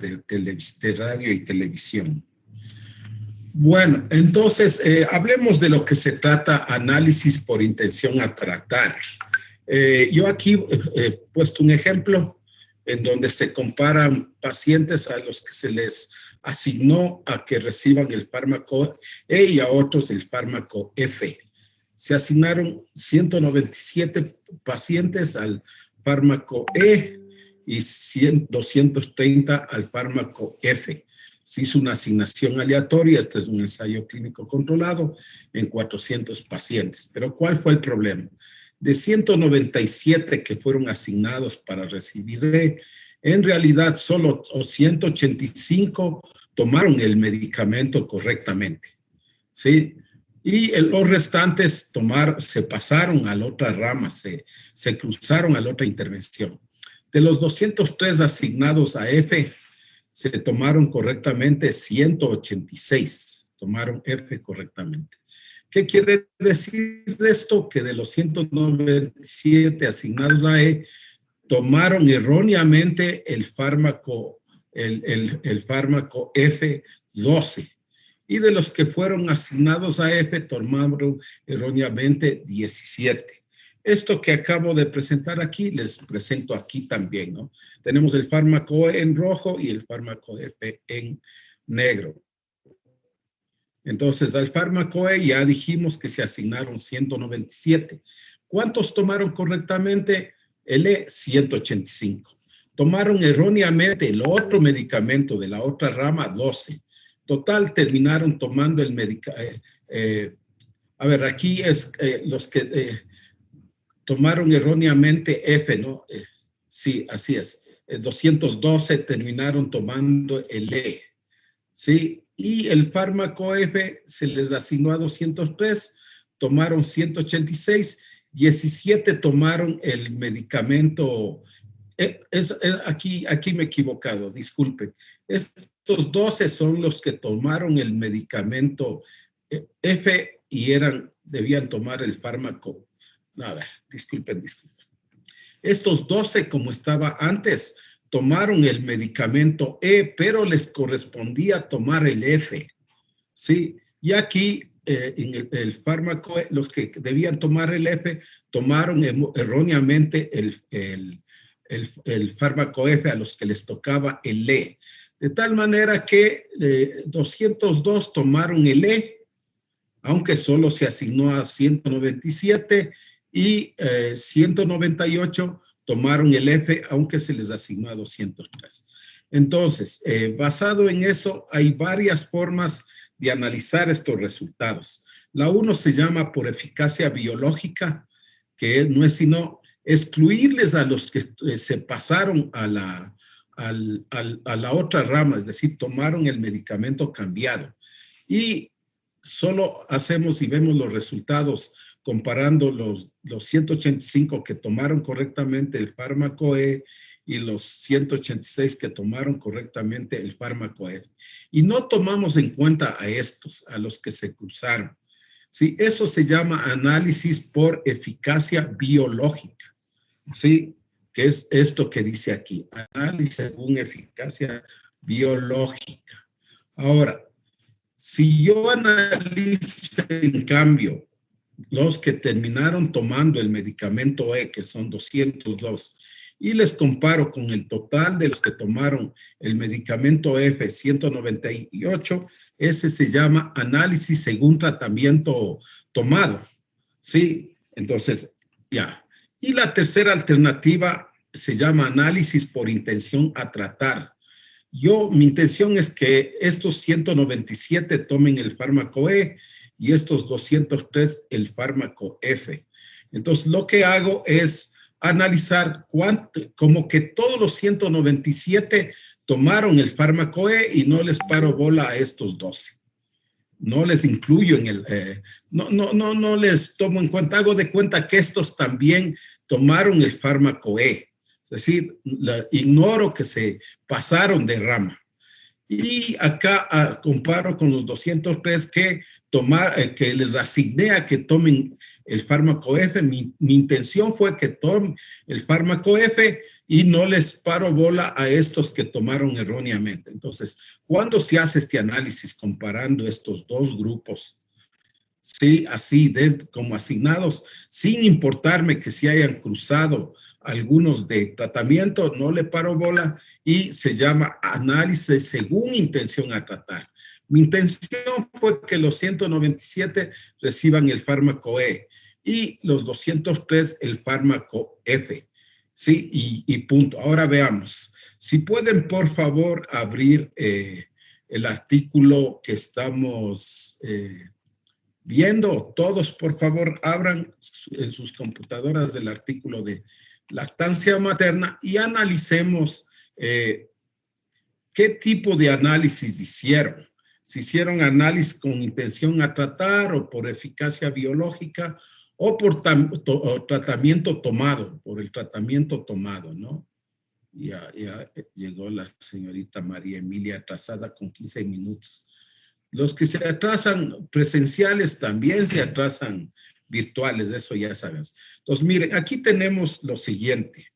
de radio y televisión. Bueno, entonces hablemos de lo que se trata análisis por intención a tratar. Yo aquí he puesto un ejemplo en donde se comparan pacientes a los que se les asignó a que reciban el fármaco E y a otros el fármaco F. Se asignaron 197 pacientes al fármaco E y 230 al fármaco F. Se hizo una asignación aleatoria, este es un ensayo clínico controlado, en 400 pacientes. Pero ¿cuál fue el problema? De 197 que fueron asignados para recibir E, en realidad solo 185 tomaron el medicamento correctamente, ¿sí? Y los restantes se pasaron a la otra rama, se cruzaron a la otra intervención. De los 203 asignados a F, se tomaron correctamente 186, tomaron F correctamente. ¿Qué quiere decir esto? Que de los 197 asignados a E, tomaron erróneamente el fármaco F12. Y de los que fueron asignados a F, tomaron erróneamente 17. Esto que acabo de presentar aquí, les presento aquí también, ¿no? Tenemos el fármaco E en rojo y el fármaco F en negro. Entonces, al fármaco E ya dijimos que se asignaron 197. ¿Cuántos tomaron correctamente? El E, 185. Tomaron erróneamente el otro medicamento de la otra rama, 12. Total, terminaron tomando el medicamento. Aquí es los que tomaron erróneamente F, ¿no? Sí, así es. 212 terminaron tomando el E, ¿sí? Y el fármaco F se les asignó a 203, tomaron 186, 17 tomaron el medicamento. Aquí me he equivocado, disculpen. Estos 12 son los que tomaron el medicamento F y debían tomar el fármaco. Nada, disculpen. Estos 12, como estaba antes, tomaron el medicamento E, pero les correspondía tomar el F, ¿sí? Y aquí, en el fármaco, los que debían tomar el F, tomaron erróneamente el fármaco F a los que les tocaba el E. De tal manera que 202 tomaron el E, aunque solo se asignó a 197, y 198 tomaron el F, aunque se les asignó a 203. Entonces, basado en eso, hay varias formas de analizar estos resultados. La uno se llama por eficacia biológica, que no es sino excluirles a los que se pasaron a la otra rama, es decir, tomaron el medicamento cambiado. Y solo hacemos y vemos los resultados comparando los 185 que tomaron correctamente el fármaco E y los 186 que tomaron correctamente el fármaco F. Y no tomamos en cuenta a estos, a los que se cruzaron. ¿Sí? Eso se llama análisis por eficacia biológica. ¿Sí? Que es esto que dice aquí, análisis según eficacia biológica. Ahora, si yo analizo en cambio los que terminaron tomando el medicamento E, que son 202, y les comparo con el total de los que tomaron el medicamento F, 198, ese se llama análisis según tratamiento tomado, ¿sí? Entonces, ya. Y la tercera alternativa se llama análisis por intención a tratar. Mi intención es que estos 197 tomen el fármaco E y estos 203 el fármaco F. Entonces, lo que hago es analizar como que todos los 197 tomaron el fármaco E y no les paro bola a estos 12. No les incluyo no les tomo en cuenta, hago de cuenta que estos también tomaron el fármaco E. Es decir, ignoro que se pasaron de rama. Y acá comparo con los 203 que les asigné a que tomen el fármaco F. Mi intención fue que tomen el fármaco F y no les paro bola a estos que tomaron erróneamente. Entonces, cuando se hace este análisis comparando estos dos grupos, sí, así, como asignados, sin importarme que se hayan cruzado algunos de tratamiento, no le paro bola y se llama análisis según intención a tratar. Mi intención fue que los 197 reciban el fármaco E y los 203 el fármaco F. Sí, y punto. Ahora veamos. Si pueden, por favor, abrir el artículo que estamos viendo. Todos, por favor, abran en sus computadoras el artículo de lactancia materna y analicemos qué tipo de análisis hicieron. Si hicieron análisis con intención a tratar o por eficacia biológica o por tratamiento tomado, por el tratamiento tomado, ¿no? Ya llegó la señorita María Emilia atrasada con 15 minutos. Los que se atrasan presenciales también se atrasan virtuales, eso ya sabes. Entonces, miren, aquí tenemos lo siguiente.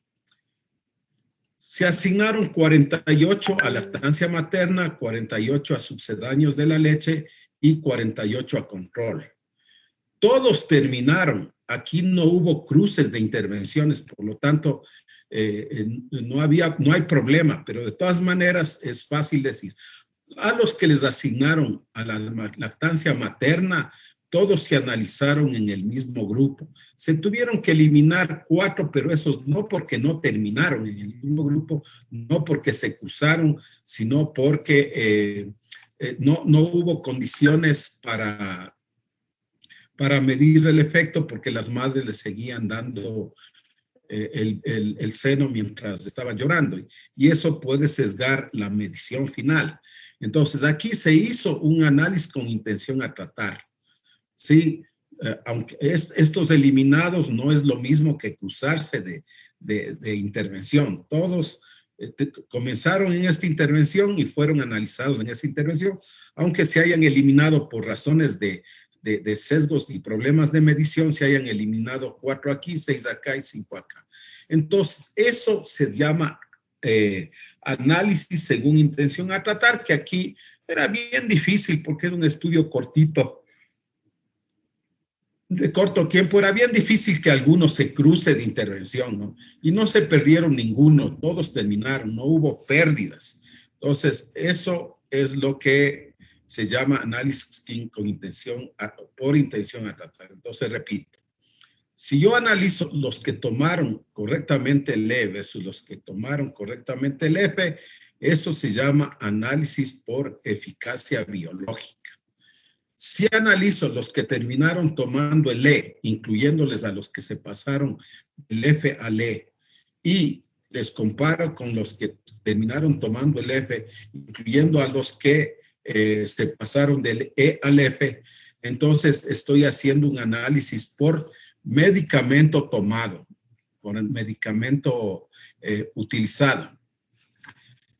Se asignaron 48 a lactancia materna, 48 a sucedáneos de la leche y 48 a control. Todos terminaron. Aquí no hubo cruces de intervenciones, por lo tanto, no hay problema, pero de todas maneras es fácil decir. A los que les asignaron a la lactancia materna, todos se analizaron en el mismo grupo. Se tuvieron que eliminar 4, pero esos no porque no terminaron en el mismo grupo, no porque se cruzaron, sino porque no hubo condiciones para medir el efecto, porque las madres les seguían dando el seno mientras estaban llorando. Y eso puede sesgar la medición final. Entonces, aquí se hizo un análisis con intención a tratar. Sí, aunque estos eliminados no es lo mismo que cruzarse de intervención. Todos comenzaron en esta intervención y fueron analizados en esta intervención, aunque se hayan eliminado por razones de sesgos y problemas de medición, se hayan eliminado 4 aquí, 6 acá y 5 acá. Entonces, eso se llama análisis según intención a tratar, que aquí era bien difícil porque es un estudio cortito, de corto tiempo. Era bien difícil que alguno se cruce de intervención, ¿no? Y no se perdieron ninguno, todos terminaron, no hubo pérdidas. Entonces, eso es lo que se llama análisis con intención, por intención a tratar. Entonces, repito, si yo analizo los que tomaron correctamente el E versus los que tomaron correctamente el F, eso se llama análisis por eficacia biológica. Si analizo los que terminaron tomando el E, incluyéndoles a los que se pasaron el F al E, y les comparo con los que terminaron tomando el F, incluyendo a los que se pasaron del E al F, entonces estoy haciendo un análisis por medicamento tomado, por el medicamento utilizado.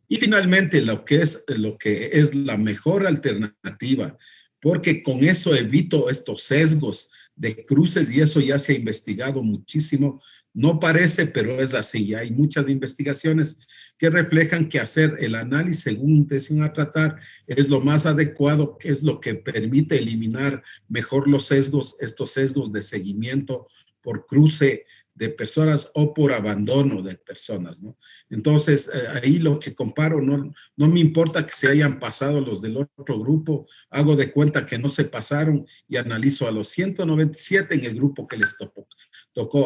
Y finalmente, lo que es la mejor alternativa, porque con eso evito estos sesgos de cruces y eso ya se ha investigado muchísimo. No parece, pero es así. Hay muchas investigaciones que reflejan que hacer el análisis según intención a tratar es lo más adecuado, que es lo que permite eliminar mejor los sesgos, estos sesgos de seguimiento por cruce de personas o por abandono de personas, ¿no? Entonces, ahí lo que comparo, no me importa que se hayan pasado los del otro grupo, hago de cuenta que no se pasaron y analizo a los 197 en el grupo que les tocó.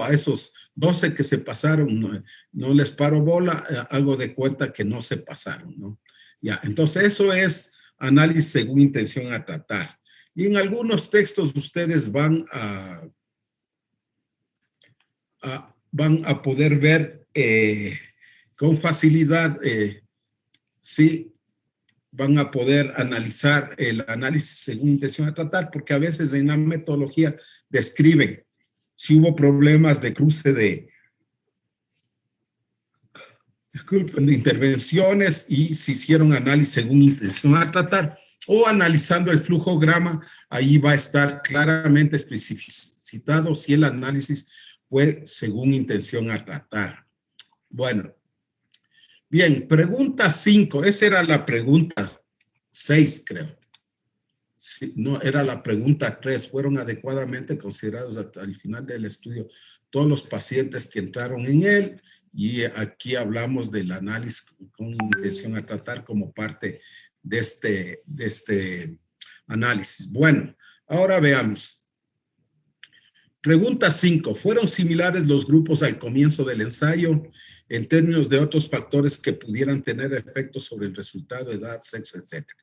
A esos 12 que se pasaron, no les paro bola, hago de cuenta que no se pasaron, ¿no? Ya, entonces eso es análisis según intención a tratar. Y en algunos textos ustedes van a poder ver con facilidad, sí, van a poder analizar el análisis según intención a tratar, porque a veces en la metodología describen si hubo problemas de cruce de intervenciones y si hicieron análisis según intención a tratar, o analizando el flujograma, ahí va a estar claramente especificado citado si el análisis fue según intención a tratar. Bueno, bien, pregunta 5. Esa era la pregunta 6, creo. Sí, no, era la pregunta 3. ¿Fueron adecuadamente considerados hasta el final del estudio todos los pacientes que entraron en él? Y aquí hablamos del análisis con intención a tratar como parte de este análisis. Bueno, ahora veamos. Pregunta 5. ¿Fueron similares los grupos al comienzo del ensayo en términos de otros factores que pudieran tener efectos sobre el resultado, edad, sexo, etcétera?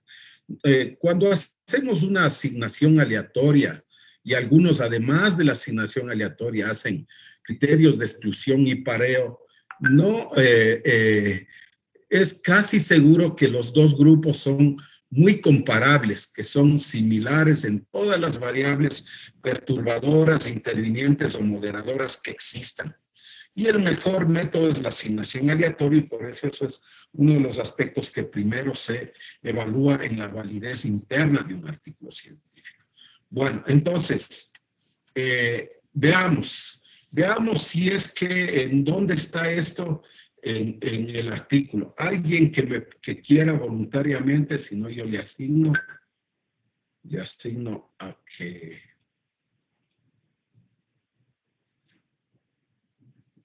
Cuando hacemos una asignación aleatoria y algunos, además de la asignación aleatoria, hacen criterios de exclusión y pareo, no es casi seguro que los dos grupos son muy comparables, que son similares en todas las variables perturbadoras, intervinientes o moderadoras que existan. Y el mejor método es la asignación aleatoria y por eso es uno de los aspectos que primero se evalúa en la validez interna de un artículo científico. Bueno, entonces, veamos si es que en dónde está esto en el artículo. Alguien que quiera voluntariamente, si no yo le asigno a que...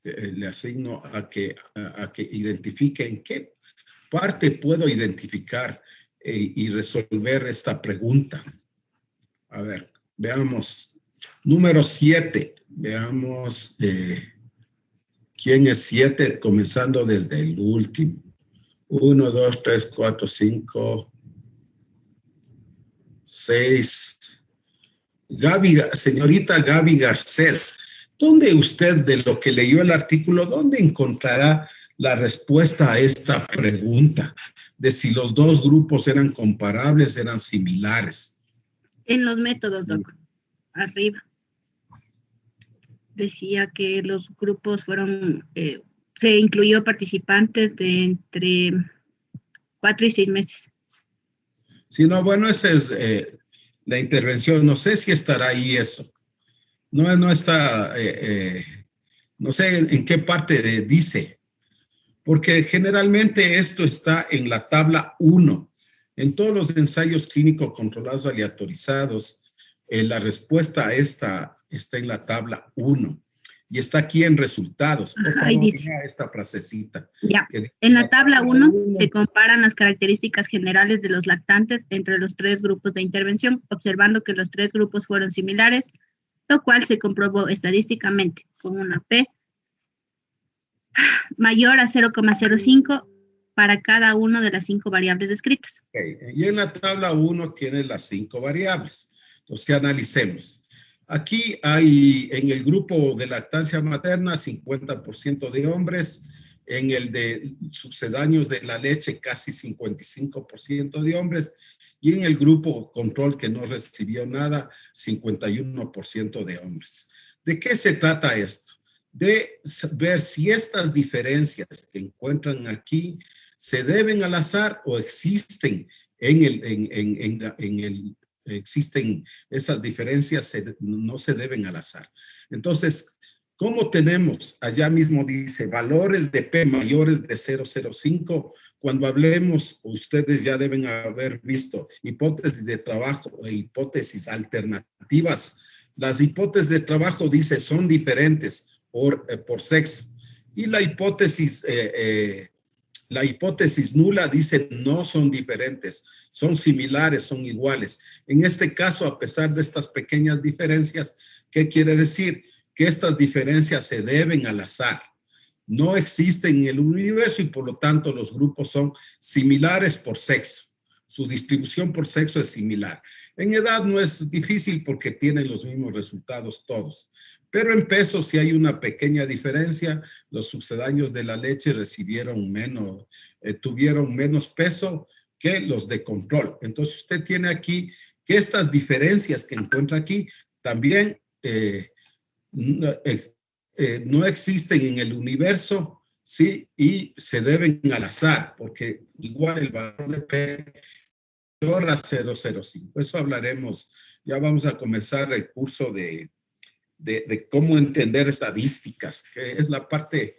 le asigno a que identifique en qué parte puedo identificar y resolver esta pregunta. A ver, veamos. Número 7. Veamos quién es 7, comenzando desde el último. 1, 2, 3, 4, 5, 6. Señorita Gaby Garcés. ¿Dónde usted, de lo que leyó el artículo, dónde encontrará la respuesta a esta pregunta de si los dos grupos eran comparables, eran similares? En los métodos, doctor. Arriba. Decía que los grupos fueron, se incluyó participantes de entre 4 y 6 meses. Sí, no, bueno, esa es la intervención. No sé si estará ahí eso. No está, no sé en qué parte dice, porque generalmente esto está en la tabla 1. En todos los ensayos clínicos controlados aleatorizados, la respuesta a esta está en la tabla 1 y está aquí en resultados. Por favor, ahí dice. lea esta frasecita. Ya. En la tabla 1 se comparan las características generales de los lactantes entre los 3 grupos de intervención, observando que los 3 grupos fueron similares, lo cual se comprobó estadísticamente con una P mayor a 0,05 para cada una de las 5 variables descritas. Okay. Y en la tabla 1 tiene las 5 variables. Entonces, analicemos. Aquí hay en el grupo de lactancia materna 50% de hombres, en el de sucedáneos de la leche casi 55% de hombres y en el grupo control que no recibió nada 51% de hombres. ¿De qué se trata esto? De ver si estas diferencias que encuentran aquí se deben al azar o existen existen esas diferencias, no se deben al azar. Entonces, ¿cómo tenemos? Allá mismo dice valores de P mayores de 0,05. Cuando hablemos, ustedes ya deben haber visto hipótesis de trabajo e hipótesis alternativas. Las hipótesis de trabajo dice son diferentes por sexo. Y la hipótesis nula dice no son diferentes, son similares, son iguales. En este caso, a pesar de estas pequeñas diferencias, ¿qué quiere decir? Que estas diferencias se deben al azar. No existen en el universo y por lo tanto los grupos son similares por sexo. Su distribución por sexo es similar. En edad no es difícil porque tienen los mismos resultados todos. Pero en peso sí hay una pequeña diferencia. Los sucedáneos de la leche tuvieron menos peso que los de control. Entonces usted tiene aquí que estas diferencias que encuentra aquí también no existen en el universo, ¿sí? Y se deben al azar, porque igual el valor de P mayor a 0,05. Eso hablaremos, ya vamos a comenzar el curso de de cómo entender estadísticas, que es la parte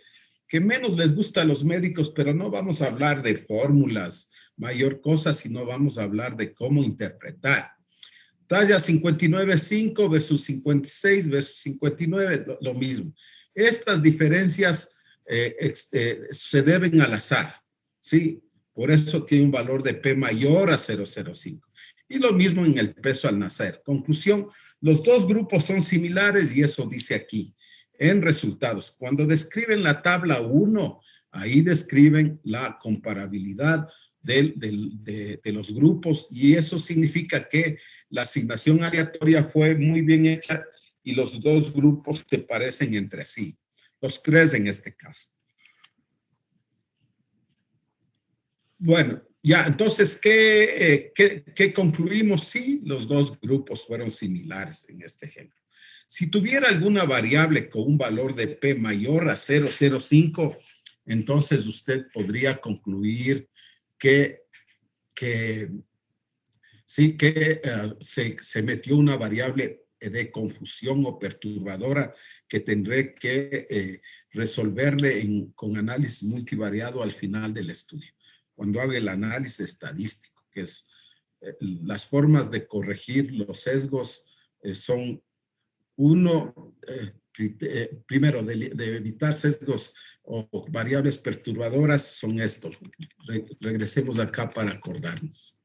que menos les gusta a los médicos, pero no vamos a hablar de fórmulas, mayor cosa, sino vamos a hablar de cómo interpretar. Talla 59.5 versus 56 versus 59, lo mismo. Estas diferencias se deben al azar, ¿sí? Por eso tiene un valor de P mayor a 0,05. Y lo mismo en el peso al nacer. Conclusión, los dos grupos son similares y eso dice aquí. En resultados, cuando describen la tabla 1, ahí describen la comparabilidad de los grupos y eso significa que la asignación aleatoria fue muy bien hecha y los dos grupos se parecen entre sí. Los tres en este caso. Bueno, ya, entonces, ¿qué concluimos? Sí, los dos grupos fueron similares en este ejemplo. Si tuviera alguna variable con un valor de P mayor a 0,05, entonces usted podría concluir que se metió una variable de confusión o perturbadora que tendré que resolverle con análisis multivariado al final del estudio, cuando haga el análisis estadístico, que es las formas de corregir los sesgos son primero, de evitar sesgos o variables perturbadoras son estos. Regresemos acá para acordarnos.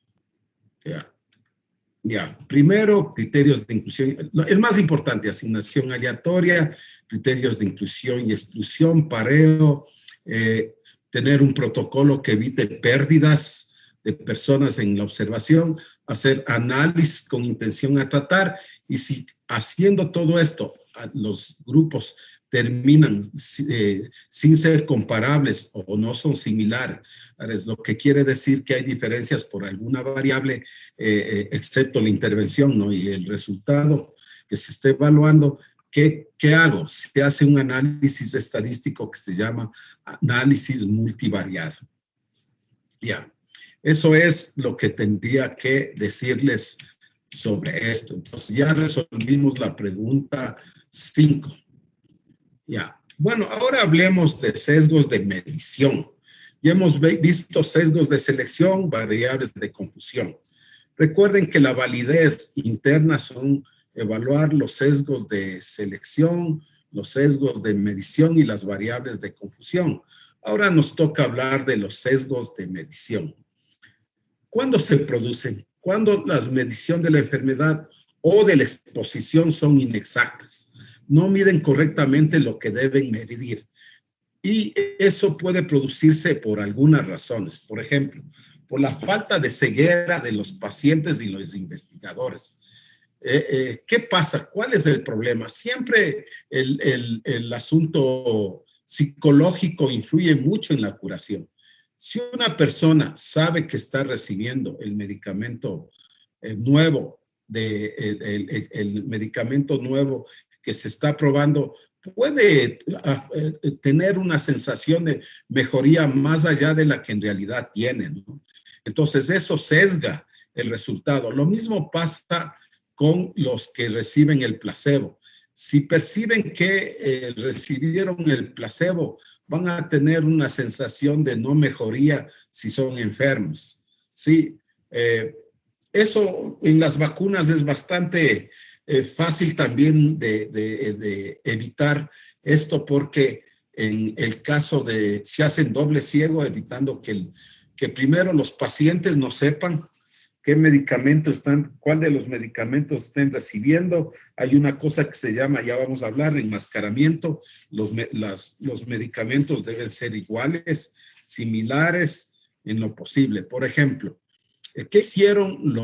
Ya. Primero, criterios de inclusión. El más importante, asignación aleatoria, criterios de inclusión y exclusión, pareo, tener un protocolo que evite pérdidas de personas en la observación, hacer análisis con intención a tratar, y si haciendo todo esto, los grupos terminan sin ser comparables o no son similares, lo que quiere decir que hay diferencias por alguna variable, excepto la intervención, ¿no? Y el resultado que se esté evaluando, ¿qué hago? Se hace un análisis estadístico que se llama análisis multivariado. Ya. Eso es lo que tendría que decirles sobre esto. Entonces, ya resolvimos la pregunta 5. Ya. Bueno, ahora hablemos de sesgos de medición. Ya hemos visto sesgos de selección, variables de confusión. Recuerden que la validez interna son evaluar los sesgos de selección, los sesgos de medición y las variables de confusión. Ahora nos toca hablar de los sesgos de medición. ¿Cuándo se producen? Cuando la medición de la enfermedad o de la exposición son inexactas. No miden correctamente lo que deben medir. Y eso puede producirse por algunas razones. Por ejemplo, por la falta de ceguera de los pacientes y los investigadores. ¿Qué pasa? ¿Cuál es el problema? Siempre el asunto psicológico influye mucho en la curación. Si una persona sabe que está recibiendo el medicamento nuevo, el medicamento nuevo que se está probando, puede tener una sensación de mejoría más allá de la que en realidad tiene, ¿no? Entonces, eso sesga el resultado. Lo mismo pasa con los que reciben el placebo. Si perciben que recibieron el placebo, van a tener una sensación de no mejoría si son enfermos. Sí, eso en las vacunas es bastante fácil también de evitar esto, porque en el caso de si hacen doble ciego, evitando que primero los pacientes no sepan qué medicamento cuál de los medicamentos estén recibiendo. Hay una cosa que se llama, ya vamos a hablar, enmascaramiento. Los medicamentos deben ser iguales, similares en lo posible. Por ejemplo, ¿qué hicieron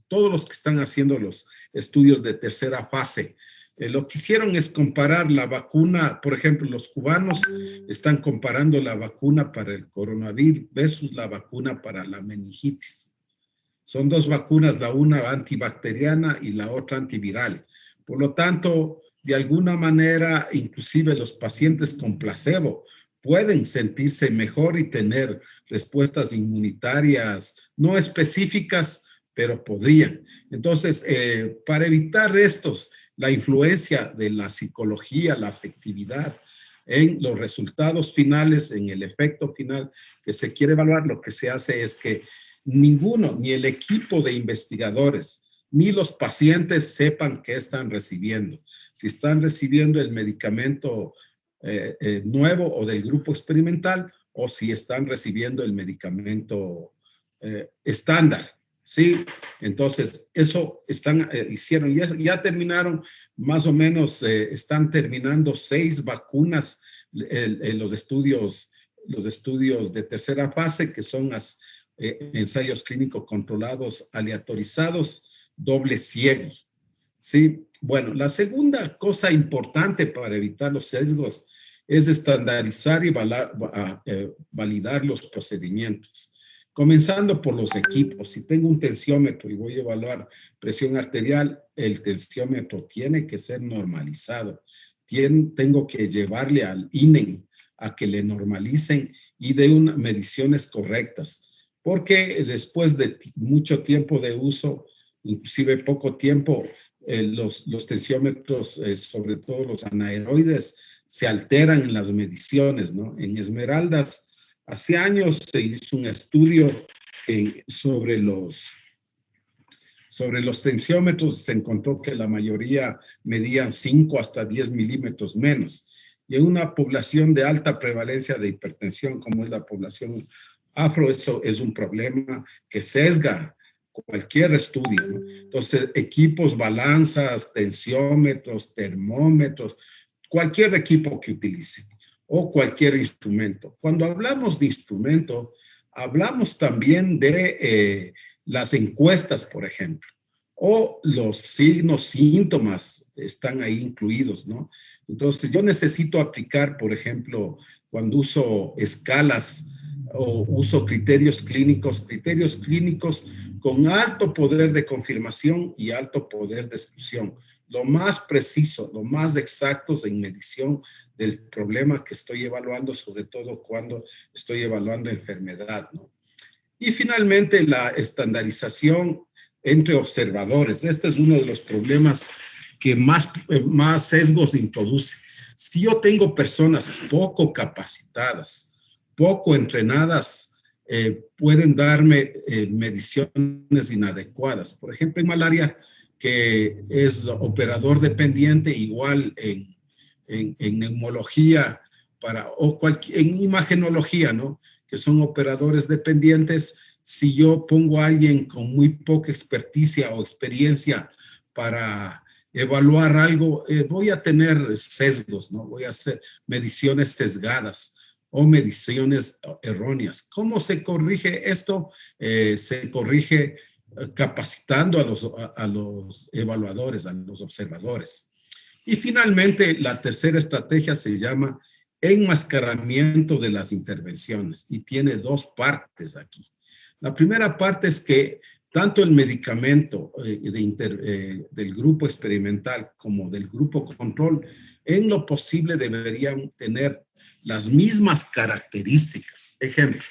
todos los que están haciendo los estudios de tercera fase? Lo que hicieron es comparar la vacuna, por ejemplo, los cubanos están comparando la vacuna para el coronavirus versus la vacuna para la meningitis. Son dos vacunas, la una antibacteriana y la otra antiviral. Por lo tanto, de alguna manera, inclusive los pacientes con placebo pueden sentirse mejor y tener respuestas inmunitarias no específicas, pero podrían. Entonces, para evitar estos la influencia de la psicología, la afectividad en los resultados finales, en el efecto final que se quiere evaluar, lo que se hace es que ninguno, ni el equipo de investigadores, ni los pacientes sepan qué están recibiendo. Si están recibiendo el medicamento nuevo o del grupo experimental, o si están recibiendo el medicamento estándar. Sí, entonces eso hicieron, ya terminaron, más o menos están terminando 6 vacunas, los estudios de tercera fase, que son ensayos clínicos controlados, aleatorizados, dobles ciegos. Sí, bueno, la segunda cosa importante para evitar los sesgos es estandarizar y validar los procedimientos. Comenzando por los equipos. Si tengo un tensiómetro y voy a evaluar presión arterial, el tensiómetro tiene que ser normalizado. Tengo que llevarle al INEM a que le normalicen y de mediciones correctas. Porque después de mucho tiempo de uso, inclusive poco tiempo, los tensiómetros, sobre todo los anaeroides, se alteran en las mediciones, ¿no? En Esmeraldas, hace años se hizo un estudio sobre los tensiómetros, se encontró que la mayoría medían 5 hasta 10 milímetros menos. Y en una población de alta prevalencia de hipertensión, como es la población afro, eso es un problema que sesga cualquier estudio, ¿no? Entonces, equipos, balanzas, tensiómetros, termómetros, cualquier equipo que utilicen o cualquier instrumento. Cuando hablamos de instrumento, hablamos también de las encuestas, por ejemplo, o los signos, síntomas están ahí incluidos, ¿no? Entonces, yo necesito aplicar, por ejemplo, cuando uso escalas o uso criterios clínicos con alto poder de confirmación y alto poder de exclusión. Lo más preciso, lo más exactos en medición del problema que estoy evaluando, sobre todo cuando estoy evaluando enfermedad, ¿no? Y finalmente, la estandarización entre observadores. Este es uno de los problemas que más sesgos introduce. Si yo tengo personas poco capacitadas, poco entrenadas, pueden darme mediciones inadecuadas. Por ejemplo, en malaria, que es operador dependiente, igual en neumología o en imagenología, ¿no? Que son operadores dependientes. Si yo pongo a alguien con muy poca experticia o experiencia para evaluar algo, voy a tener sesgos, ¿no? Voy a hacer mediciones sesgadas o mediciones erróneas. ¿Cómo se corrige esto? Se corrige capacitando a los evaluadores, a los observadores. Y finalmente, la tercera estrategia se llama enmascaramiento de las intervenciones y tiene 2 partes aquí. La primera parte es que tanto el medicamento del grupo experimental como del grupo control, en lo posible deberían tener las mismas características. Ejemplo,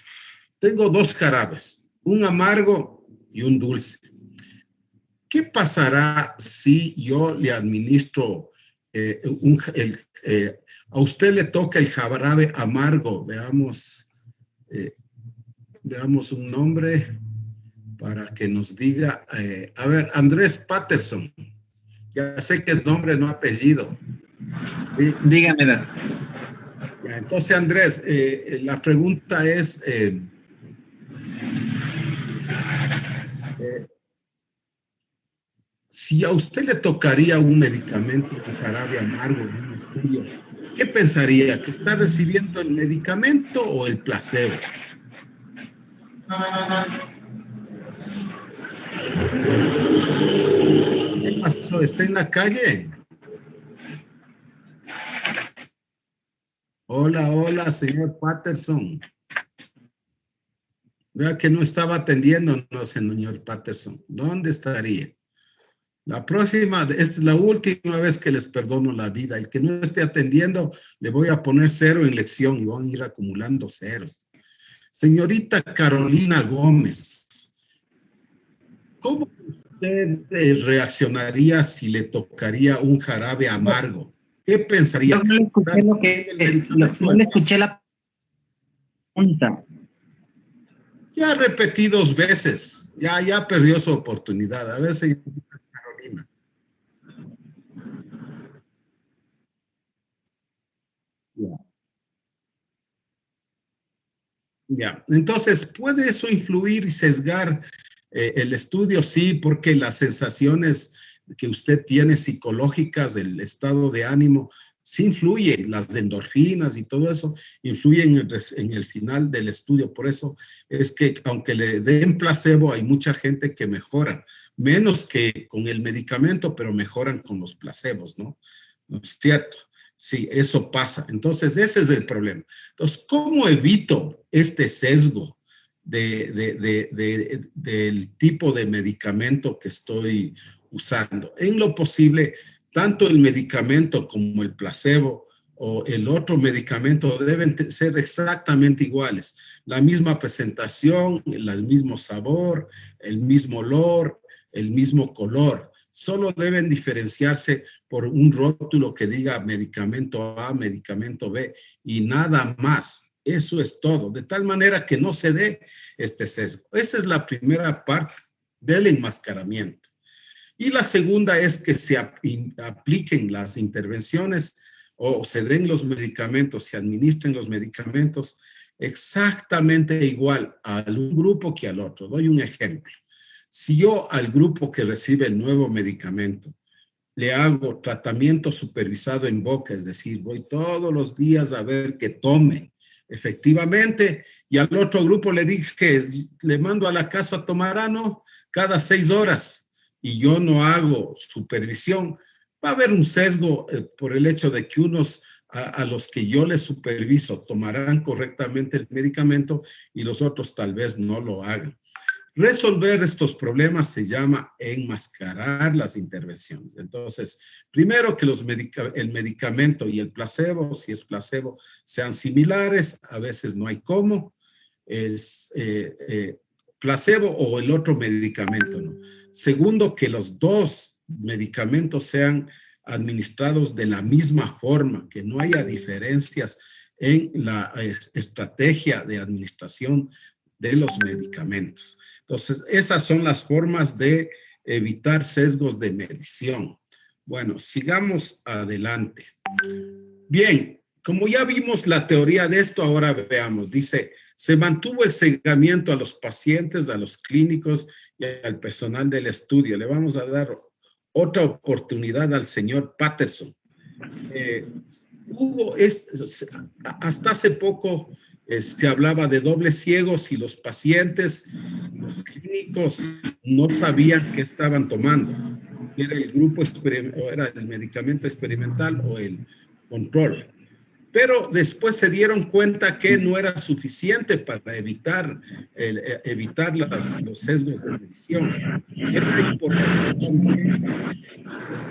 tengo 2 jarabes, un amargo y un dulce. ¿Qué pasará si yo le administro a usted le toca el jarabe amargo? Veamos un nombre para que nos diga. A ver, Andrés Patterson. Ya sé que es nombre, no apellido. Dígame, Dan. Ya, entonces, Andrés, la pregunta es, si a usted le tocaría un medicamento, un jarabe amargo, un estudio, ¿qué pensaría? ¿Que está recibiendo el medicamento o el placebo? ¿Qué pasó? ¿Está en la calle? Hola, hola, señor Patterson. Vea que no estaba atendiendo, no, señor Patterson. ¿Dónde estaría? La próxima, esta es la última vez que les perdono la vida. El que no esté atendiendo, le voy a poner 0 en lección y van a ir acumulando ceros. Señorita Carolina Gómez, ¿cómo usted reaccionaría si le tocaría un jarabe amargo? ¿Qué pensaría? No le escuché no le escuché la pregunta. Ya repetí 2 veces. Ya perdió su oportunidad. A ver si Carolina. Ya. Entonces, ¿puede eso influir y sesgar el estudio? Sí, porque las sensaciones que usted tiene psicológicas, el estado de ánimo, sí influye, las endorfinas y todo eso influyen en el final del estudio. Por eso es que aunque le den placebo, hay mucha gente que mejora, menos que con el medicamento, pero mejoran con los placebos, ¿no? ¿No es cierto? Sí, eso pasa. Entonces, ese es el problema. Entonces, ¿cómo evito este sesgo del tipo de medicamento que estoy usando? En lo posible, tanto el medicamento como el placebo o el otro medicamento deben ser exactamente iguales. La misma presentación, el mismo sabor, el mismo olor, el mismo color. Solo deben diferenciarse por un rótulo que diga medicamento A, medicamento B y nada más. Eso es todo, de tal manera que no se dé este sesgo. Esa es la primera parte del enmascaramiento. Y la segunda es que se apliquen las intervenciones o se den los medicamentos, se administren los medicamentos exactamente igual a un grupo que al otro. Doy un ejemplo. Si yo al grupo que recibe el nuevo medicamento le hago tratamiento supervisado en boca, es decir, voy todos los días a ver que tomen efectivamente, y al otro grupo le dije que le mando a la casa Tomarano cada 6 horas y yo no hago supervisión, va a haber un sesgo por el hecho de que unos a los que yo les superviso tomarán correctamente el medicamento y los otros tal vez no lo hagan. Resolver estos problemas se llama enmascarar las intervenciones. Entonces, primero que el medicamento y el placebo, si es placebo, sean similares, a veces no hay cómo, es placebo o el otro medicamento, ¿no? Segundo, que los dos medicamentos sean administrados de la misma forma, que no haya diferencias en la estrategia de administración de los medicamentos. Entonces, esas son las formas de evitar sesgos de medición. Bueno, sigamos adelante. Bien, como ya vimos la teoría de esto, ahora veamos. Dice, se mantuvo el seguimiento a los pacientes, a los clínicos y al personal del estudio. Le vamos a dar otra oportunidad al señor Patterson. Hasta hace poco se hablaba de dobles ciegos y los pacientes, los clínicos no sabían qué estaban tomando. Era el grupo o era el medicamento experimental o el control. Pero después se dieron cuenta que no era suficiente para evitar los sesgos de medición. Era importante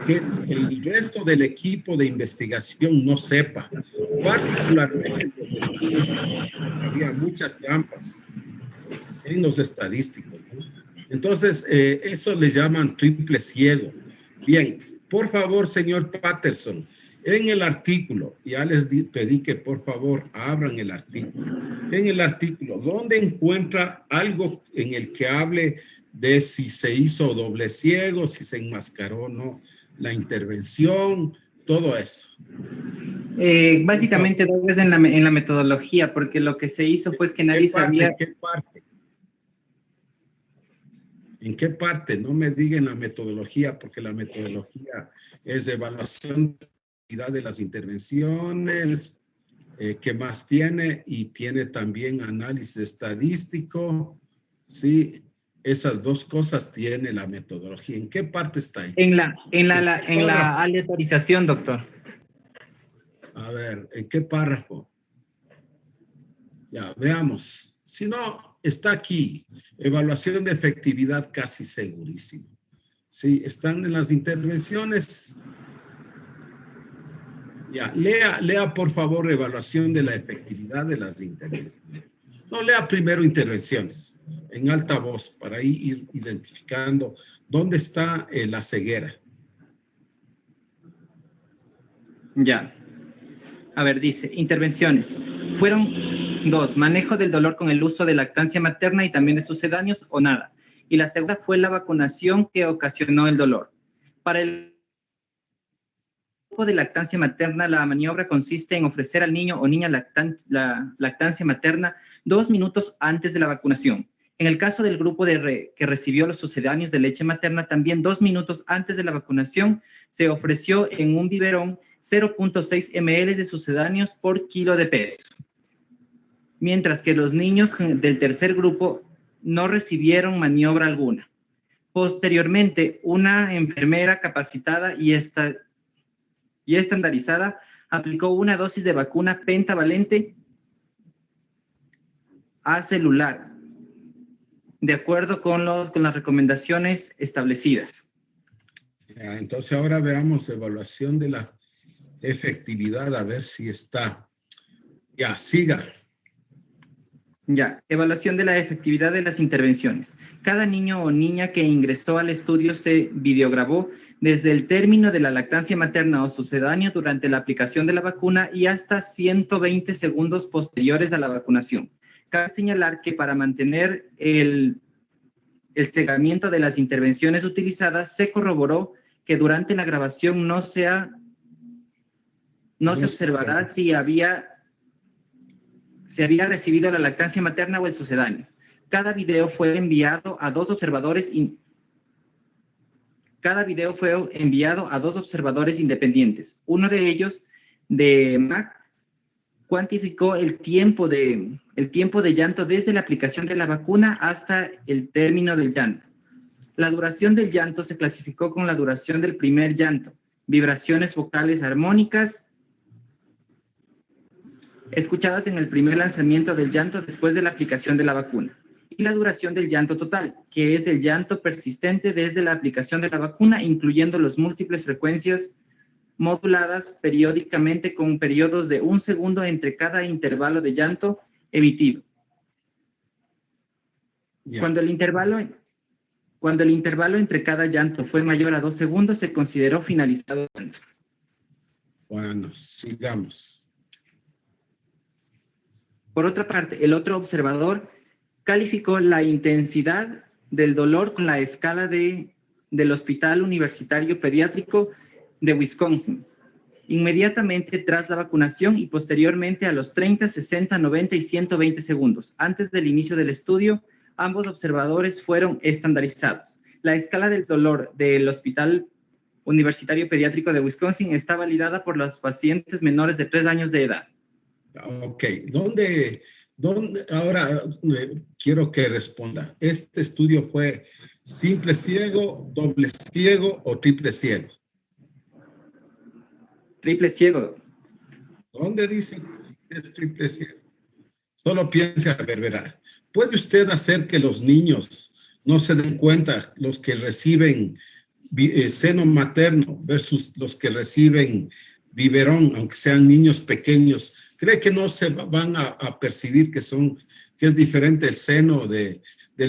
que el resto del equipo de investigación no sepa, particularmente los estadísticos. Había muchas trampas en los estadísticos, ¿no? Entonces, eso le llaman triple ciego. Bien, por favor, señor Patterson, en el artículo, ya les pedí que por favor abran el artículo. En el artículo, ¿dónde encuentra algo en el que hable de si se hizo doble ciego, si se enmascaró o no la intervención, todo eso? Básicamente tal vez en la metodología, porque lo que se hizo fue que nadie sabía... ¿En qué parte? ¿En qué parte? No me digan la metodología, porque la metodología es evaluación de las intervenciones, ¿qué más tiene? Y tiene también análisis estadístico, ¿sí? Esas dos cosas tiene la metodología. ¿En qué parte está ahí? En la aleatorización, doctor. A ver, ¿en qué párrafo? Ya, veamos. Si no, está aquí. Evaluación de efectividad casi segurísimo. Sí, están en las intervenciones. Ya, lea por favor evaluación de la efectividad de las intervenciones. No, lea primero intervenciones. en alta voz para ir identificando dónde está la ceguera. Ya. A ver, dice, intervenciones. Fueron 2, manejo del dolor con el uso de lactancia materna y también de sucedáneos o nada. Y la segunda fue la vacunación que ocasionó el dolor. Para el grupo de lactancia materna, la maniobra consiste en ofrecer al niño o niña la lactancia materna 2 minutos antes de la vacunación. En el caso del grupo que recibió los sucedáneos de leche materna, también 2 minutos antes de la vacunación se ofreció en un biberón 0.6 ml de sucedáneos por kilo de peso. Mientras que los niños del tercer grupo no recibieron maniobra alguna. Posteriormente, una enfermera capacitada y estandarizada aplicó una dosis de vacuna pentavalente acelular, de acuerdo con las recomendaciones establecidas. Entonces ahora veamos evaluación de la efectividad, a ver si está. Ya, siga. Ya, evaluación de la efectividad de las intervenciones. Cada niño o niña que ingresó al estudio se videograbó desde el término de la lactancia materna o sucedáneo durante la aplicación de la vacuna y hasta 120 segundos posteriores a la vacunación. Cabe señalar que para mantener el cegamiento de las intervenciones utilizadas, se corroboró que durante la grabación no se observará si se había recibido la lactancia materna o el sucedáneo. Cada video fue enviado a 2 observadores independientes. Uno de ellos, de MAC, cuantificó el tiempo de llanto desde la aplicación de la vacuna hasta el término del llanto. La duración del llanto se clasificó con la duración del primer llanto, vibraciones vocales armónicas escuchadas en el primer lanzamiento del llanto después de la aplicación de la vacuna, y la duración del llanto total, que es el llanto persistente desde la aplicación de la vacuna, incluyendo las múltiples frecuencias moduladas periódicamente con periodos de 1 segundo entre cada intervalo de llanto emitido. Yeah. Cuando el intervalo entre cada llanto fue mayor a 2 segundos, se consideró finalizado el llanto. Bueno, sigamos. Por otra parte, el otro observador calificó la intensidad del dolor con la escala del Hospital Universitario Pediátrico de Wisconsin, inmediatamente tras la vacunación y posteriormente a los 30, 60, 90 y 120 segundos. Antes del inicio del estudio, ambos observadores fueron estandarizados. La escala del dolor del Hospital Universitario Pediátrico de Wisconsin está validada por los pacientes menores de 3 años de edad. Ok, ¿dónde ahora quiero que responda? ¿Este estudio fue simple ciego, doble ciego o triple ciego? Triple ciego. ¿Dónde dice que es triple ciego? Solo piense a ver, verá. ¿Puede usted hacer que los niños no se den cuenta, los que reciben seno materno versus los que reciben biberón, aunque sean niños pequeños? ¿Cree que no se van a percibir que es diferente el seno del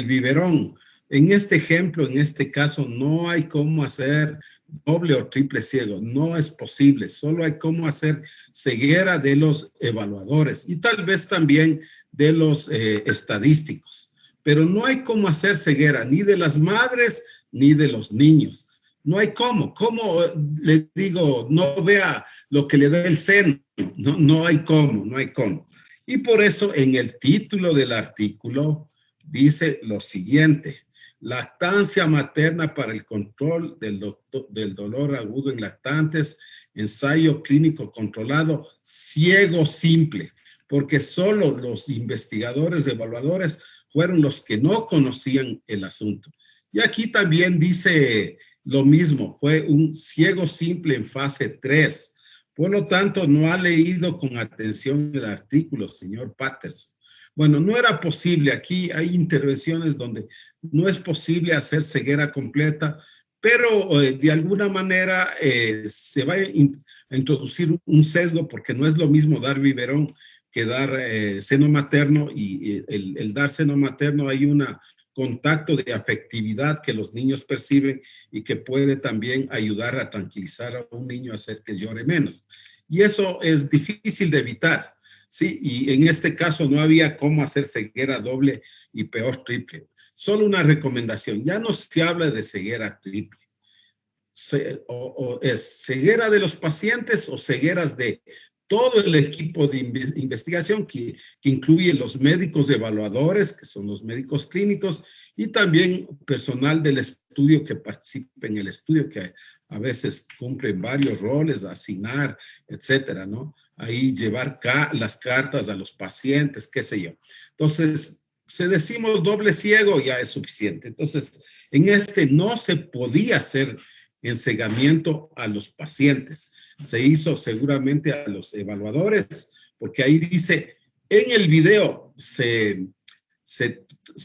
biberón? En este ejemplo, en este caso, no hay cómo hacer doble o triple ciego. No es posible. Solo hay cómo hacer ceguera de los evaluadores y tal vez también de los estadísticos. Pero no hay cómo hacer ceguera ni de las madres ni de los niños. No hay cómo. ¿Cómo le digo, no vea lo que le da el seno? No hay cómo, no hay cómo. Y por eso en el título del artículo dice lo siguiente: lactancia materna para el control del dolor agudo en lactantes, ensayo clínico controlado, ciego simple, porque solo los investigadores evaluadores fueron los que no conocían el asunto. Y aquí también dice lo mismo, fue un ciego simple en fase 3. Por lo tanto, no ha leído con atención el artículo, señor Patterson. Bueno, no era posible. Aquí hay intervenciones donde no es posible hacer ceguera completa, pero de alguna manera se va a introducir un sesgo porque no es lo mismo dar biberón que dar seno materno, y el dar seno materno hay un contacto de afectividad que los niños perciben y que puede también ayudar a tranquilizar a un niño a hacer que llore menos. Y eso es difícil de evitar, ¿sí? Y en este caso no había cómo hacer ceguera doble y peor triple. Solo una recomendación, ya no se habla de ceguera triple. O es ceguera de los pacientes o cegueras de todo el equipo de investigación que incluye los médicos evaluadores, que son los médicos clínicos, y también personal del estudio que participa en el estudio, que a veces cumplen varios roles, asignar, etcétera, ¿no? Ahí llevar las cartas a los pacientes, qué sé yo. Entonces, si decimos doble ciego, ya es suficiente. Entonces, en este no se podía hacer ensegamiento a los pacientes. Se hizo seguramente a los evaluadores, porque ahí dice, en el video se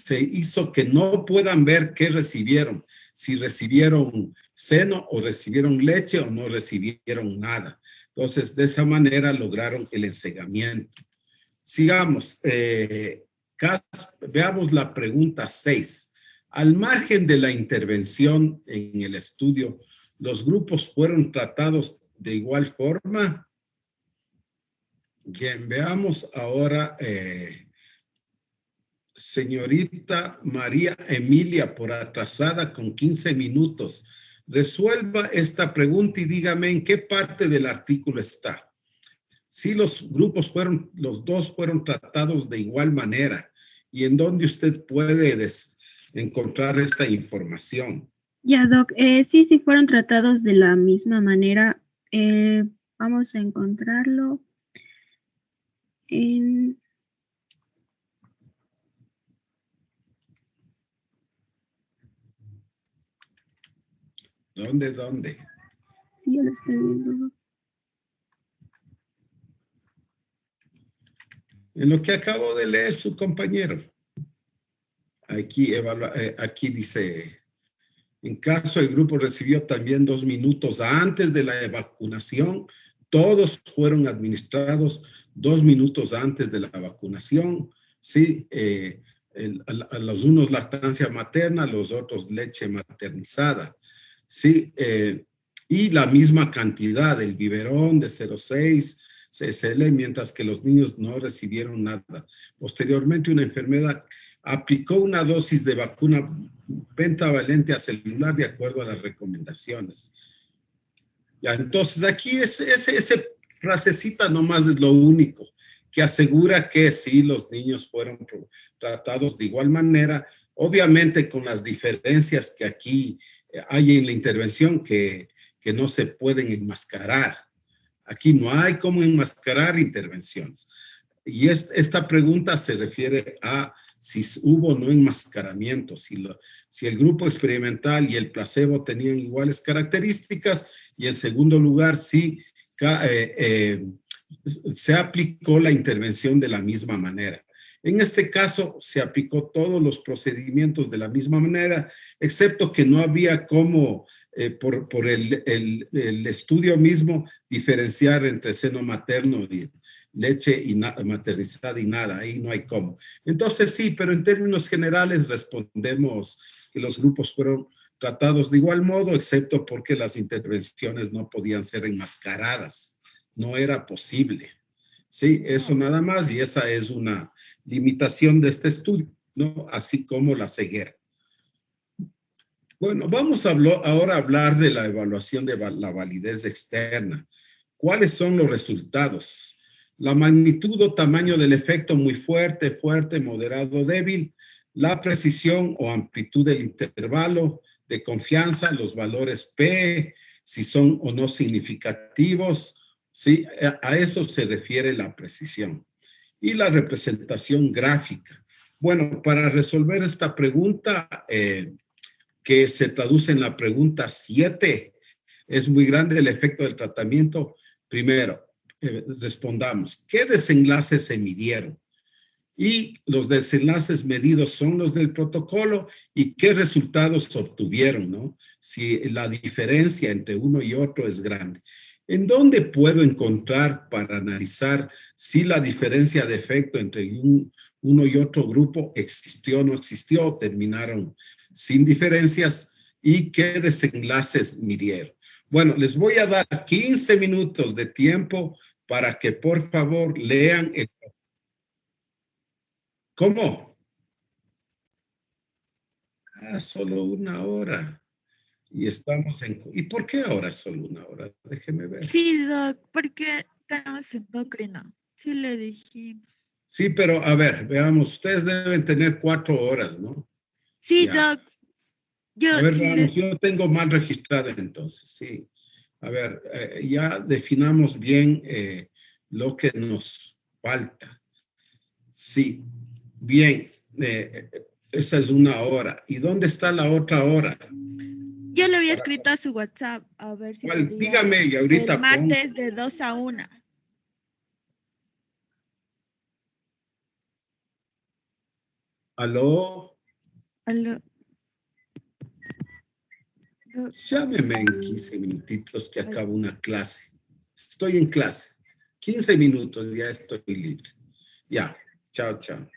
hizo que no puedan ver qué recibieron, si recibieron seno o recibieron leche o no recibieron nada. Entonces, de esa manera lograron el ensegamiento. Sigamos. Veamos la pregunta 6. Al margen de la intervención en el estudio, ¿los grupos fueron tratados de igual forma? Bien, veamos ahora, señorita María Emilia, por atrasada con 15 minutos. Resuelva esta pregunta y dígame en qué parte del artículo está. Si los dos fueron tratados de igual manera y en dónde usted puede encontrar esta información. Ya, Doc, sí fueron tratados de la misma manera. Vamos a encontrarlo en... ¿Dónde? Sí, yo lo estoy viendo, Doc. En lo que acabo de leer su compañero. Aquí dice, en caso el grupo recibió también 2 minutos antes de la vacunación, todos fueron administrados 2 minutos antes de la vacunación, ¿sí? A los unos lactancia materna, los otros leche maternizada, ¿sí? Y la misma cantidad, el biberón de 0,6 CSL, mientras que los niños no recibieron nada. Posteriormente, una enfermedad aplicó una dosis de vacuna pentavalente acelular de acuerdo a las recomendaciones. Ya, entonces aquí ese frasecita nomás es lo único que asegura que sí, los niños fueron tratados de igual manera, obviamente con las diferencias que aquí hay en la intervención que no se pueden enmascarar. Aquí no hay cómo enmascarar intervenciones. Y esta pregunta se refiere a si hubo o no enmascaramiento, si el grupo experimental y el placebo tenían iguales características, y en segundo lugar, si se aplicó la intervención de la misma manera. En este caso, se aplicó todos los procedimientos de la misma manera, excepto que no había cómo, por el estudio mismo, diferenciar entre seno materno y leche maternizada y nada, ahí no hay cómo. Entonces sí, pero en términos generales respondemos que los grupos fueron tratados de igual modo, excepto porque las intervenciones no podían ser enmascaradas, no era posible. Sí, eso nada más, y esa es una limitación de este estudio, ¿no? Así como la ceguera. Bueno, vamos ahora a hablar de la evaluación de la validez externa. ¿Cuáles son los resultados? La magnitud o tamaño del efecto muy fuerte, moderado, débil, la precisión o amplitud del intervalo de confianza, los valores P, si son o no significativos, ¿sí? A eso se refiere la precisión. Y la representación gráfica. Bueno, para resolver esta pregunta, que se traduce en la pregunta 7, es muy grande el efecto del tratamiento. Primero, respondamos, ¿qué desenlaces se midieron? Y los desenlaces medidos son los del protocolo y qué resultados obtuvieron, ¿no? Si la diferencia entre uno y otro es grande. ¿En dónde puedo encontrar para analizar si la diferencia de efecto entre uno y otro grupo existió o no existió, terminaron sin diferencias y qué desenlaces midieron? Bueno, les voy a dar 15 minutos de tiempo para que por favor lean el... ¿Cómo? Ah, solo 1 hora. Y estamos en... ¿Y por qué ahora solo 1 hora? Déjeme ver. Sí, Doc, porque tenemos endocrino. Sí le dijimos. Sí, pero a ver, veamos, ustedes deben tener 4 horas, ¿no? Sí, Ya. Doc. Yo A ver, sí veamos, yo tengo mal registrado entonces, sí. A ver, ya definamos bien lo que nos falta. Sí, bien, esa es 1 hora. ¿Y dónde está la otra hora? yo le había escrito a su WhatsApp, a ver si ¿Cuál? podía. Dígame y ahorita El martes de 2 a 1. ¿Aló? Aló. Llámeme en 15 minutitos que acabo una clase. Estoy en clase. 15 minutos, ya estoy libre. Ya, chao, chao.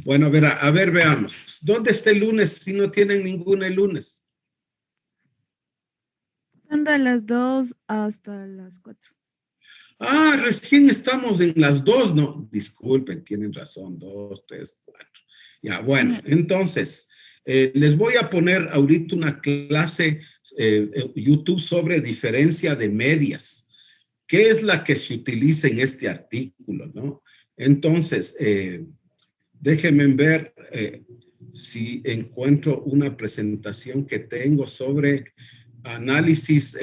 Bueno, a ver, veamos. ¿Dónde está el lunes si no tienen ninguna el lunes? Son de las 2 hasta las 4. Ah, recién estamos en las 2, no, disculpen, tienen razón, 2, 3, 4. Ya, bueno, Sí. entonces, les voy a poner ahorita una clase YouTube sobre diferencia de medias. ¿Qué es la que se utiliza en este artículo, no? Entonces, déjenme ver si encuentro una presentación que tengo sobre análisis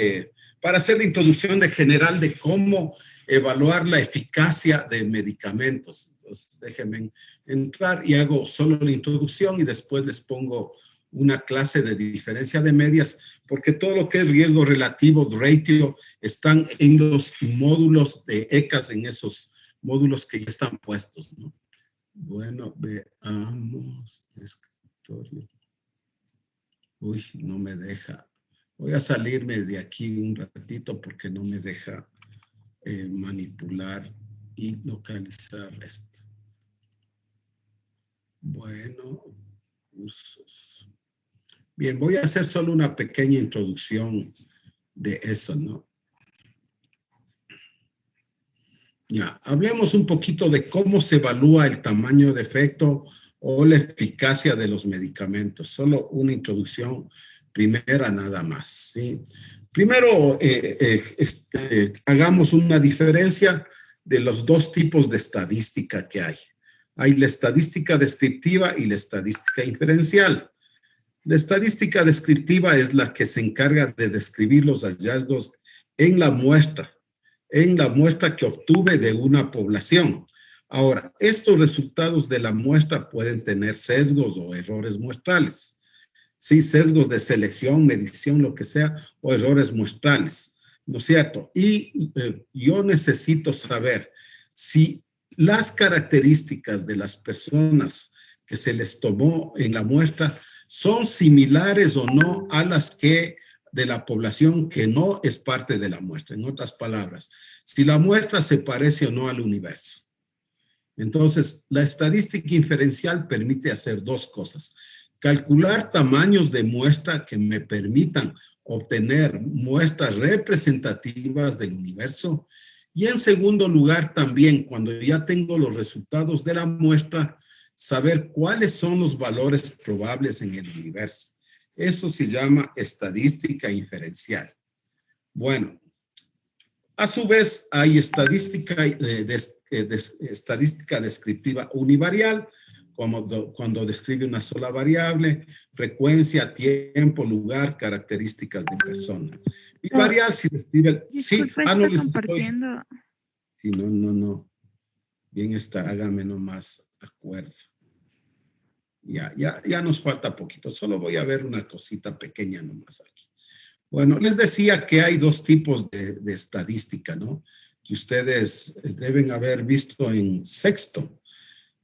para hacer la introducción de general de cómo evaluar la eficacia de medicamentos. Entonces, déjenme entrar y hago solo la introducción y después les pongo una clase de diferencia de medias, porque todo lo que es riesgo relativo, ratio, están en los módulos de ECAS, en esos módulos que ya están puestos, ¿no? Bueno, veamos. Escritorio. Uy, no me deja. Voy a salirme de aquí un ratito porque no me deja manipular y localizar esto. Bueno, usos. Bien, voy a hacer solo una pequeña introducción de eso, ¿no? Ya, hablemos un poquito de cómo se evalúa el tamaño de efecto o la eficacia de los medicamentos. Solo una introducción primera nada más, ¿sí? Primero, hagamos una diferencia de los 2 tipos de estadística que hay. Hay la estadística descriptiva y la estadística inferencial. La estadística descriptiva es la que se encarga de describir los hallazgos en la muestra que obtuve de una población. Ahora, estos resultados de la muestra pueden tener sesgos o errores muestrales. Sí, sesgos de selección, medición, lo que sea, o errores muestrales, ¿no es cierto? Y yo necesito saber si las características de las personas que se les tomó en la muestra son similares o no a las que de la población que no es parte de la muestra. En otras palabras, si la muestra se parece o no al universo. Entonces, la estadística inferencial permite hacer 2 cosas. Calcular tamaños de muestra que me permitan obtener muestras representativas del universo. Y en segundo lugar, también, cuando ya tengo los resultados de la muestra, saber cuáles son los valores probables en el universo. Eso se llama estadística inferencial. Bueno, a su vez hay estadística descriptiva univarial, como cuando describe una sola variable, frecuencia, tiempo, lugar, características de persona. Bivarial si describe... Disculpa, sí, no está les compartiendo. Sí, no. Bien está, hágame nomás acuerdo. Ya nos falta poquito, solo voy a ver una cosita pequeña nomás aquí. Bueno, les decía que hay 2 tipos de estadística, ¿no? Que ustedes deben haber visto en sexto.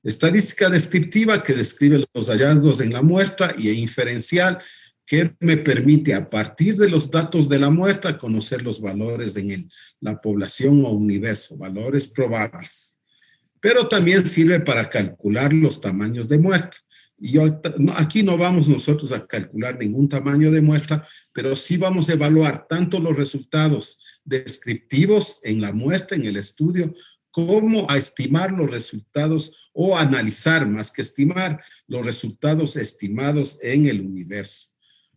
Estadística descriptiva, que describe los hallazgos en la muestra, y inferencial, que me permite, a partir de los datos de la muestra, conocer los valores en la población o universo, valores probables. Pero también sirve para calcular los tamaños de muestra. Y aquí no vamos nosotros a calcular ningún tamaño de muestra, pero sí vamos a evaluar tanto los resultados descriptivos en la muestra, en el estudio, como a estimar los resultados o analizar, más que estimar, los resultados estimados en el universo.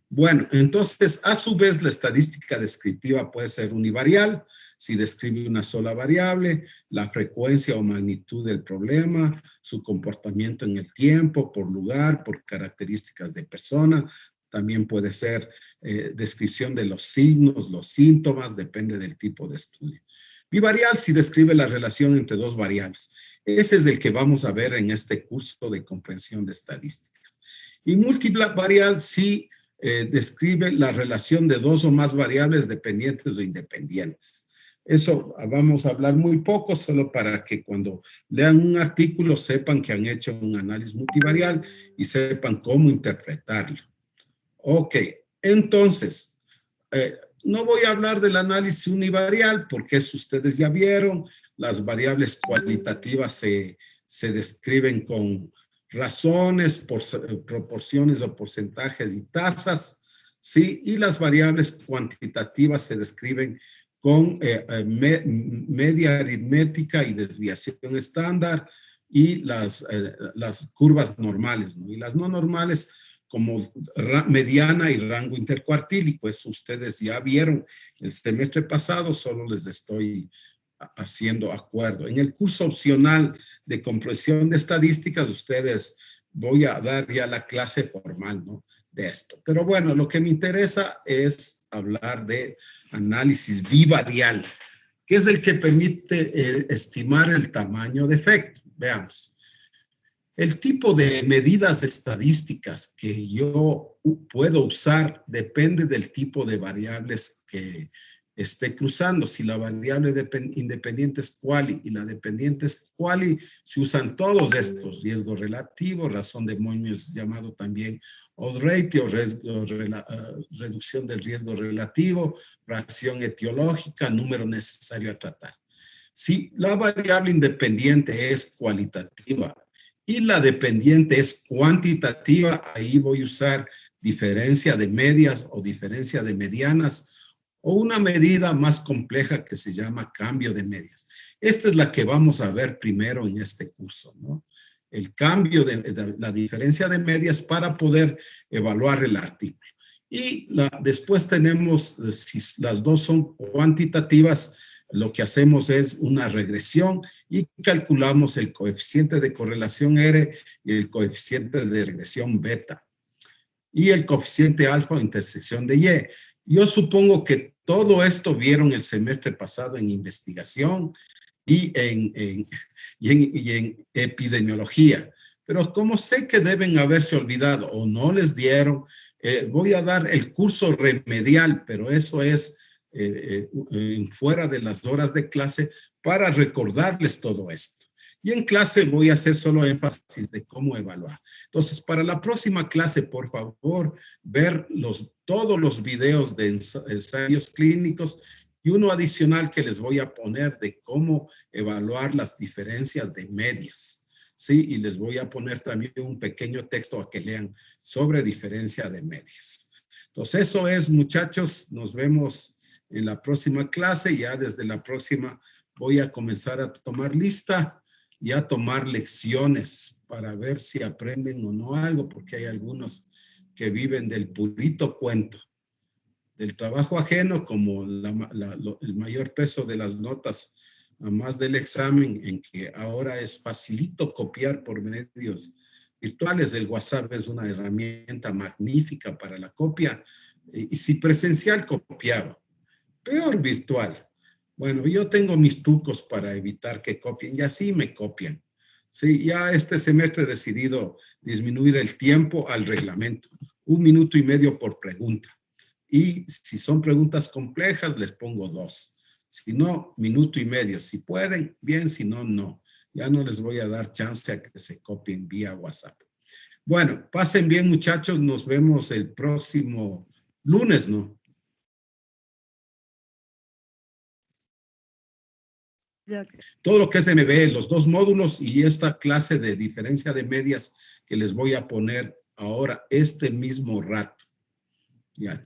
Bueno, entonces, a su vez, la estadística descriptiva puede ser univarial, si describe una sola variable, la frecuencia o magnitud del problema, su comportamiento en el tiempo, por lugar, por características de persona. También puede ser descripción de los signos, los síntomas, depende del tipo de estudio. Bivarial si describe la relación entre dos variables. Ese es el que vamos a ver en este curso de comprensión de estadísticas. Y multivarial si describe la relación de dos o más variables dependientes o independientes. Eso vamos a hablar muy poco, solo para que cuando lean un artículo sepan que han hecho un análisis multivarial y sepan cómo interpretarlo. Ok, entonces, no voy a hablar del análisis univarial porque eso ustedes ya vieron. Las variables cualitativas se describen con razones, proporciones o porcentajes y tasas, ¿sí? Y las variables cuantitativas se describen con media aritmética y desviación estándar y las curvas normales, ¿no? Y las no normales como mediana y rango intercuartílico. Eso ustedes ya vieron el semestre pasado, solo les estoy haciendo acuerdo. En el curso opcional de comprensión de estadísticas, ustedes voy a dar ya la clase formal, ¿no? De esto. Pero bueno, lo que me interesa es hablar de análisis bivarial, que es el que permite estimar el tamaño de efecto. Veamos. El tipo de medidas estadísticas que yo puedo usar depende del tipo de variables que esté cruzando. Si la variable independiente es quali y la dependiente es quali, se usan todos estos: riesgo relativo, razón de Monnius llamado también odds ratio, reducción del riesgo relativo, fracción etiológica, número necesario a tratar. Si la variable independiente es cualitativa y la dependiente es cuantitativa, ahí voy a usar diferencia de medias o diferencia de medianas, o una medida más compleja que se llama cambio de medias. Esta es la que vamos a ver primero en este curso, ¿no? El cambio de la diferencia de medias para poder evaluar el artículo. Y después tenemos, si las dos son cuantitativas, lo que hacemos es una regresión y calculamos el coeficiente de correlación R y el coeficiente de regresión beta. Y el coeficiente alfa o intersección de Y. Yo supongo que todo esto vieron el semestre pasado en investigación y en epidemiología. Pero como sé que deben haberse olvidado o no les dieron, voy a dar el curso remedial, pero eso es fuera de las horas de clase para recordarles todo esto. Y en clase voy a hacer solo énfasis de cómo evaluar. Entonces, para la próxima clase, por favor, ver todos los videos de ensayos clínicos y uno adicional que les voy a poner de cómo evaluar las diferencias de medias. Sí, y les voy a poner también un pequeño texto a que lean sobre diferencia de medias. Entonces, eso es, muchachos. Nos vemos en la próxima clase. Ya desde la próxima voy a comenzar a tomar lista y a tomar lecciones para ver si aprenden o no algo, porque hay algunos que viven del purito cuento, del trabajo ajeno, como el mayor peso de las notas, a más del examen, en que ahora es facilito copiar por medios virtuales. El WhatsApp es una herramienta magnífica para la copia, y si presencial copiaba, peor virtual. Bueno, yo tengo mis trucos para evitar que copien y así me copian. Sí, ya este semestre he decidido disminuir el tiempo al reglamento, 1 minuto y medio por pregunta. Y si son preguntas complejas, les pongo 2. Si no, 1 minuto y medio. Si pueden, bien, si no, no. Ya no les voy a dar chance a que se copien vía WhatsApp. Bueno, pasen bien, muchachos. Nos vemos el próximo lunes, ¿no? Todo lo que es MB, los 2 módulos y esta clase de diferencia de medias que les voy a poner ahora este mismo rato. Ya.